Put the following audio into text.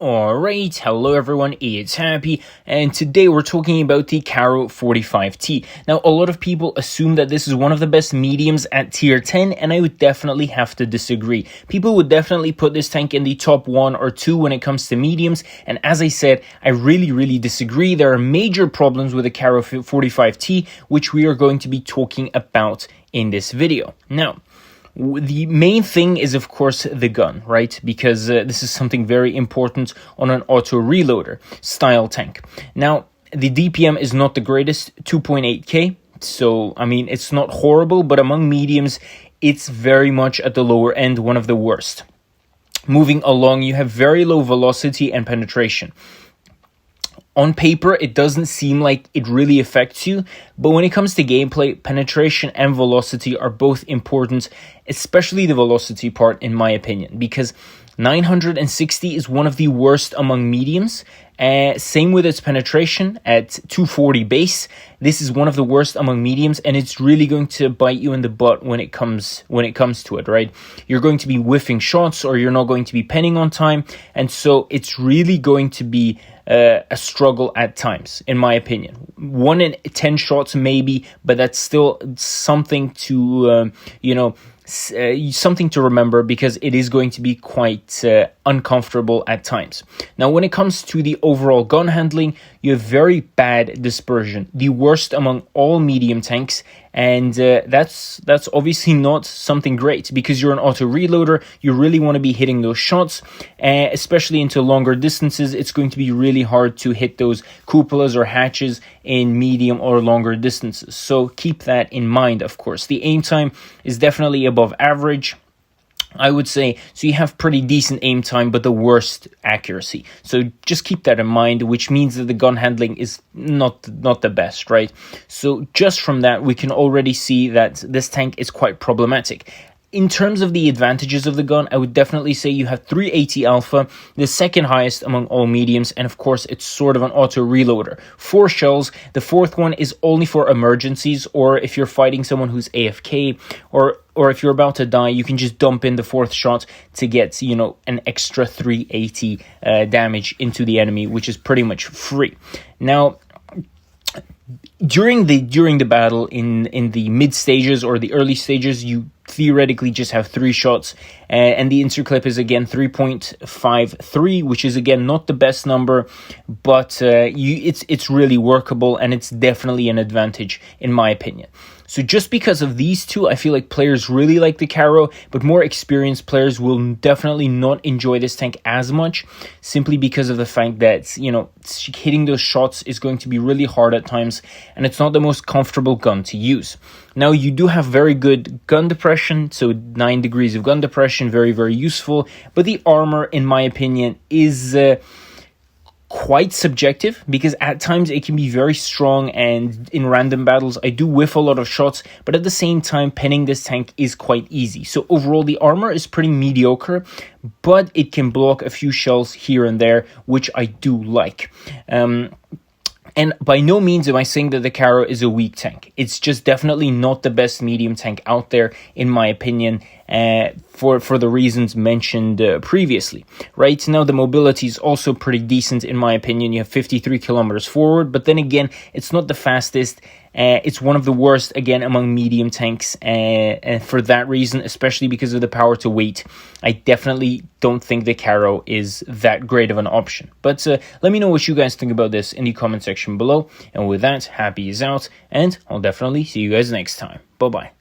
Alright, hello everyone, it's Happy, and today we're talking about the Caro 45T. Now, a lot of people assume that this is one of the best mediums at tier 10, and I would definitely have to disagree. People would definitely put this tank in the top 1 or 2 when it comes to mediums, and as I said, I really disagree. There are major problems with the Caro 45T, which we are going to be talking about in this video. Now, the main thing is, of course, the gun, right? Because this is something very important on an auto-reloader style tank. Now, the DPM is not the greatest, 2.8k. So, I mean, it's not horrible, but among mediums, it's very much at the lower end, one of the worst. Moving along, you have very low velocity and penetration. On paper, it doesn't seem like it really affects you, but when it comes to gameplay, penetration and velocity are both important, especially the velocity part, in my opinion, because 960 is one of the worst among mediums. Same with its penetration at 240 base. This is one of the worst among mediums, and it's really going to bite you in the butt when it comes to it, right? You're going to be whiffing shots, or you're not going to be penning on time, and so it's really going to be a struggle at times, in my opinion. 1 in 10 shots maybe, but that's still something to something to remember, because it is going to be quite uncomfortable at times. Now, when it comes to the overall gun handling, you have very bad dispersion, the worst among all medium tanks, and that's obviously not something great, because you're an auto reloader. You really want to be hitting those shots, especially into longer distances. It's going to be really hard to hit those cupolas or hatches in medium or longer distances, so keep that in mind. Of course, the aim time is definitely above average, I would say. So you have pretty decent aim time, but the worst accuracy. So just keep that in mind, which means that the gun handling is not the best, right? So just from that, we can already see that this tank is quite problematic. In terms of the advantages of the gun, I would definitely say you have 380 alpha, the second highest among all mediums, and of course it's sort of an auto reloader. 4 shells, the 4th one is only for emergencies, or if you're fighting someone who's AFK, or if you're about to die, you can just dump in the 4th shot to get, an extra 380 damage into the enemy, which is pretty much free. Now, during the battle, in the mid stages or the early stages, you theoretically just have 3 shots, and the interclip is again 3.53, which is again not the best number, but it's really workable, and it's definitely an advantage in my opinion. So just because of these two, I feel like players really like the Caro, but more experienced players will definitely not enjoy this tank as much, simply because of the fact that, hitting those shots is going to be really hard at times, and it's not the most comfortable gun to use. Now, you do have very good gun depression, so 9 degrees of gun depression, very useful, but the armor, in my opinion, is quite subjective, because at times it can be very strong, and in random battles I do whiff a lot of shots, but at the same time penning this tank is quite easy. So overall the armor is pretty mediocre, but it can block a few shells here and there, which I do like. And by no means am I saying that the Caro is a weak tank. It's just definitely not the best medium tank out there, in my opinion, for the reasons mentioned previously. Right now, the mobility is also pretty decent, in my opinion. You have 53 kilometers forward, but then again, it's not the fastest. It's one of the worst, again, among medium tanks, and for that reason, especially because of the power to weight, I definitely don't think the Caro is that great of an option. But let me know what you guys think about this in the comment section below, and with that, Happy is out, and I'll definitely see you guys next time. Bye-bye.